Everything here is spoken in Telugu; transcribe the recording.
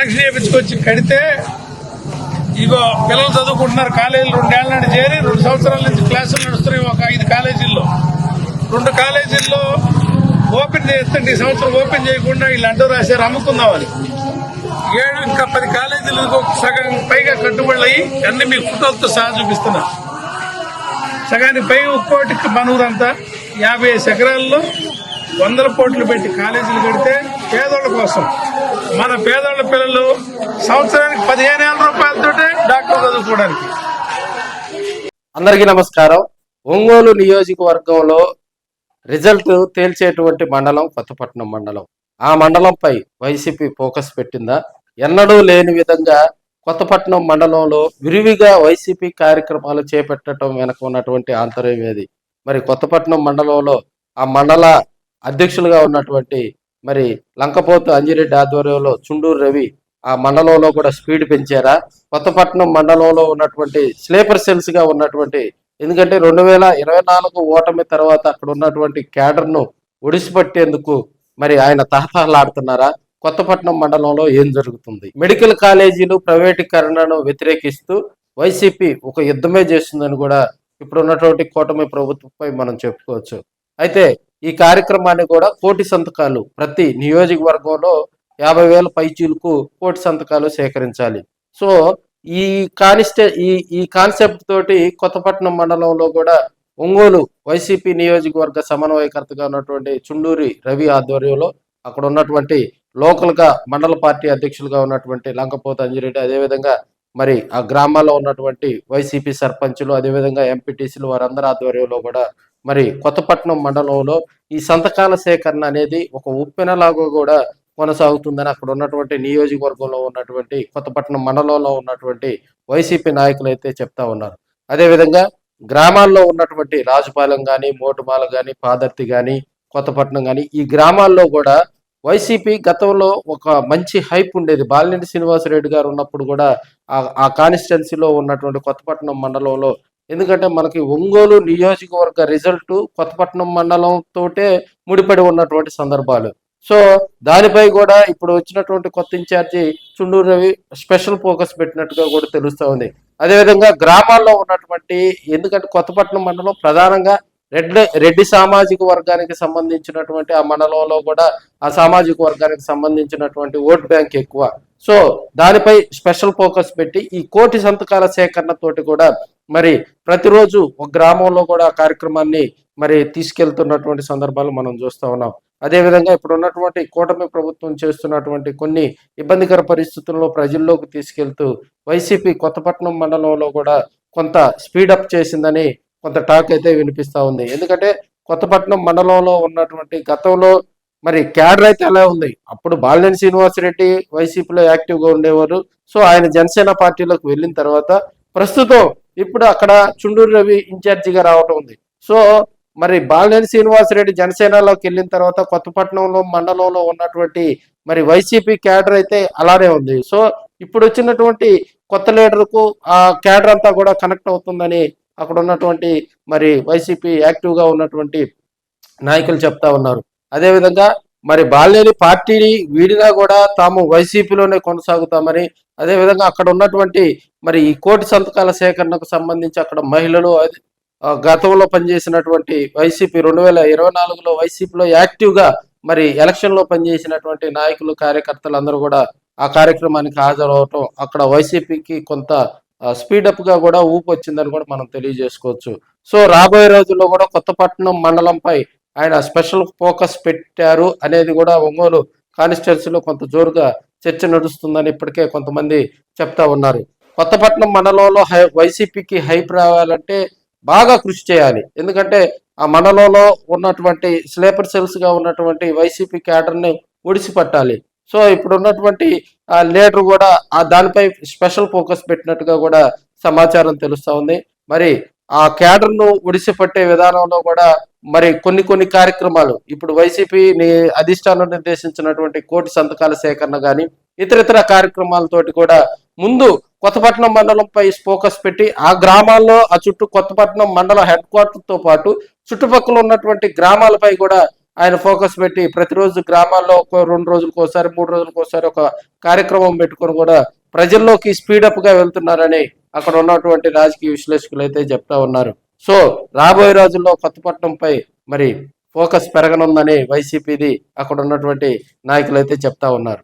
శాంక్షన్ చేయించుకొచ్చి కడితే ఇగో పిల్లలు చదువుకుంటున్నారు. కాలేజీలు 2 ఏళ్ల నుండి చేరి 2 సంవత్సరాల నుంచి క్లాసులు నడుస్తున్నాయి. ఒక 5 కాలేజీల్లో 2 కాలేజీల్లో ఓపెన్ చేస్తుంటే ఈ సంవత్సరం ఓపెన్ చేయకుండా వీళ్ళు అంటూ రాశారు అమ్ముకుందామని. ఇంకా 10 కాలేజీలు సగం పైగా కట్టుబడులు అయ్యి అన్ని మీకు ఫోటోలతో సహా చూపిస్తున్నా. సగానికి పైగా ఒక్కోటికి మన ఊరంతా 55 ఎకరాల్లో 100 కోట్లు పెట్టి కాలేజీలు కడితే పేదోళ్ళ కోసం మన పేదోళ్ళ పిల్లలు సంవత్సరానికి 15,000 రూపాయలతోటే డాక్టర్ చదువుకోవడానికి. అందరికీ నమస్కారం. ఒంగోలు నియోజకవర్గంలో రిజల్ట్ తేల్చేటువంటి మండలం కొత్తపట్నం మండలం. ఆ మండలంపై వైసీపీ ఫోకస్ పెట్టిందా? ఎన్నడూ లేని విధంగా కొత్తపట్నం మండలంలో విరివిగా వైసీపీ కార్యక్రమాలు చేపట్టడం వెనక ఉన్నటువంటి ఆంతర్యం ఏది? మరి కొత్తపట్నం మండలంలో ఆ మండల అధ్యక్షులుగా ఉన్నటువంటి మరి లంకపోతు అంజిరెడ్డి ఆధ్వర్యంలో చుండూరు రవి ఆ మండలంలో కూడా స్పీడ్ పెంచారా? కొత్తపట్నం మండలంలో ఉన్నటువంటి స్లీపర్ సెల్స్ గా ఉన్నటువంటి, ఎందుకంటే 2024 ఓటమి తర్వాత అక్కడ ఉన్నటువంటి క్యాడర్ను ఒడిసిపట్టేందుకు మరి ఆయన తహతహలాడుతున్నారా? కొత్తపట్నం మండలంలో ఏం జరుగుతుంది? మెడికల్ కాలేజీలు ప్రైవేటీకరణను వ్యతిరేకిస్తూ వైసీపీ ఒక యుద్ధమే చేస్తుందని కూడా ఇప్పుడు ఉన్నటువంటి కూటమి ప్రభుత్వంపై మనం చెప్పుకోవచ్చు. అయితే ఈ కార్యక్రమాన్ని కూడా 1,000 సంతకాలు ప్రతి నియోజకవర్గంలో 50,000 పైచీలకు 1,000 సంతకాలు సేకరించాలి. సో ఈ కాన్సెప్ట్ తోటి కొత్తపట్నం మండలంలో కూడా ఒంగోలు వైసీపీ నియోజకవర్గ సమన్వయకర్తగా ఉన్నటువంటి చుండూరి రవి ఆధ్వర్యంలో అక్కడ ఉన్నటువంటి లోకల్ గా మండల పార్టీ అధ్యక్షులుగా ఉన్నటువంటి లంకపోతు అంజిరెడ్డి, అదేవిధంగా మరి ఆ గ్రామాల్లో ఉన్నటువంటి వైసీపీ సర్పంచులు, అదేవిధంగా ఎంపీటీసీలు వారందరి ఆధ్వర్యంలో కూడా మరి కొత్తపట్నం మండలంలో ఈ సంతకాల సేకరణ అనేది ఒక ఉప్పెనలాగా కూడా కొనసాగుతుందని అక్కడ ఉన్నటువంటి నియోజకవర్గంలో ఉన్నటువంటి కొత్తపట్నం మండలంలో ఉన్నటువంటి వైసీపీ నాయకులు అయితే చెప్తా ఉన్నారు. అదేవిధంగా గ్రామాల్లో ఉన్నటువంటి రాజుపాలెం కానీ, మోటుమాల కానీ, పాదర్తి కానీ, కొత్తపట్నం కానీ ఈ గ్రామాల్లో కూడా వైసీపీ గతంలో ఒక మంచి హైప్ ఉండేది. బాలినేని శ్రీనివాసరెడ్డి గారు ఉన్నప్పుడు కూడా ఆ కాన్స్టిట్యున్సీలో ఉన్నటువంటి కొత్తపట్నం మండలంలో, ఎందుకంటే మనకి ఒంగోలు నియోజకవర్గ రిజల్ట్ కొత్తపట్నం మండలం తోటే ముడిపడి ఉన్నటువంటి సందర్భాలు. సో దానిపై కూడా ఇప్పుడు వచ్చినటువంటి కొత్త in charge Chunduru Ravi special focus పెట్టినట్టుగా కూడా తెలుస్తూ ఉంది. అదేవిధంగా గ్రామాల్లో ఉన్నటువంటి, ఎందుకంటే కొత్తపట్నం మండలం ప్రధానంగా రెడ్డి సామాజిక వర్గానికి సంబంధించినటువంటి ఆ మండలంలో కూడా ఆ సామాజిక వర్గానికి సంబంధించినటువంటి ఓట్ బ్యాంక్ ఎక్కువ. సో దానిపై స్పెషల్ ఫోకస్ పెట్టి ఈ 1,000 సంతకాల సేకరణ తోటి కూడా మరి ప్రతిరోజు ఒక గ్రామంలో కూడా కార్యక్రమాన్ని మరి తీసుకెళ్తున్నటువంటి సందర్భాలు మనం చూస్తూ ఉన్నాం. అదేవిధంగా ఇప్పుడు ఉన్నటువంటి కూటమి ప్రభుత్వం చేస్తున్నటువంటి కొన్ని ఇబ్బందికర పరిస్థితుల్లో ప్రజల్లోకి తీసుకెళ్తూ వైసీపీ కొత్తపట్నం మండలంలో కూడా కొంత స్పీడప్ చేసిందని కొంత టాక్ అయితే వినిపిస్తూ ఉంది. ఎందుకంటే కొత్తపట్నం మండలంలో ఉన్నటువంటి గతంలో మరి క్యాడర్ అయితే అలా ఉంది. అప్పుడు బాలినేని శ్రీనివాసరెడ్డి వైసీపీలో యాక్టివ్గా ఉండేవారు. సో ఆయన జనసేన పార్టీలోకి వెళ్ళిన తర్వాత ప్రస్తుతం ఇప్పుడు అక్కడ చుండూరు రవి ఇన్ఛార్జిగా రావటం ఉంది. సో మరి బాలినేని శ్రీనివాసరెడ్డి జనసేనలోకి వెళ్ళిన తర్వాత కొత్తపట్నంలో మండలంలో ఉన్నటువంటి మరి వైసీపీ క్యాడర్ అయితే అలానే ఉంది. సో ఇప్పుడు వచ్చినటువంటి కొత్త లీడర్కు ఆ క్యాడర్ అంతా కూడా కనెక్ట్ అవుతుందని అక్కడ ఉన్నటువంటి మరి వైసీపీ యాక్టివ్గా ఉన్నటువంటి నాయకులు చెప్తా ఉన్నారు. అదేవిధంగా మరి బాలినేని పార్టీని వీడినా కూడా తాము వైసీపీలోనే కొనసాగుతామని, అదేవిధంగా అక్కడ ఉన్నటువంటి మరి ఈ 1,000 సంతకాల సేకరణకు సంబంధించి అక్కడ మహిళలు, గతంలో పనిచేసినటువంటి వైసీపీ 2024లో వైసీపీలో యాక్టివ్గా మరి ఎలక్షన్లో పనిచేసినటువంటి నాయకులు, కార్యకర్తలు అందరూ కూడా ఆ కార్యక్రమానికి హాజరవటం అక్కడ వైసీపీకి కొంత స్పీడప్ గా కూడా ఊపు వచ్చిందని కూడా మనం తెలియజేసుకోవచ్చు. సో రాబోయే రోజుల్లో కూడా కొత్తపట్నం మండలంపై ఆయన స్పెషల్ ఫోకస్ పెట్టారు అనేది కూడా ఒంగోలు కాన్స్టిట్యున్సీలో కొంత జోరుగా చర్చ నడుస్తుందని ఇప్పటికే కొంతమంది చెప్తా ఉన్నారు. కొత్తపట్నం మండలంలో వైసీపీకి హైప్ రావాలంటే బాగా కృషి చేయాలి. ఎందుకంటే ఆ మండలంలో ఉన్నటువంటి స్లీపర్ సెల్స్ గా ఉన్నటువంటి వైసీపీ క్యాడర్ని ఒడిసిపట్టాలి. సో ఇప్పుడు ఉన్నటువంటి లీడర్ కూడా దానిపై స్పెషల్ ఫోకస్ పెట్టినట్టుగా కూడా సమాచారం తెలుస్తా ఉంది. మరి ఆ క్యాడర్ను ఒడిసిపట్టే విధానంలో కూడా మరి కొన్ని కార్యక్రమాలు ఇప్పుడు వైసీపీ అధిష్టానం నిర్దేశించినటువంటి 1,000 సంతకాల సేకరణ కానీ ఇతర కార్యక్రమాలతోటి కూడా ముందు కొత్తపట్నం మండలంపై ఫోకస్ పెట్టి ఆ గ్రామాల్లో ఆ చుట్టూ కొత్తపట్నం మండల హెడ్ క్వార్టర్ తో పాటు చుట్టుపక్కల ఉన్నటువంటి గ్రామాలపై కూడా ఆయన ఫోకస్ పెట్టి ప్రతిరోజు గ్రామాల్లో ఒక 2 రోజులకు ఒకసారి 3 రోజులకు ఒకసారి ఒక కార్యక్రమం పెట్టుకొని కూడా ప్రజల్లోకి స్పీడప్ గా వెళ్తున్నారని అక్కడ ఉన్నటువంటి రాజకీయ విశ్లేషకులు అయితే చెప్తా ఉన్నారు. సో రాబోయే రోజుల్లో కొత్తపట్నంపై మరి ఫోకస్ పెరగనుందని వైసీపీది అక్కడ ఉన్నటువంటి నాయకులు అయితే చెప్తా ఉన్నారు.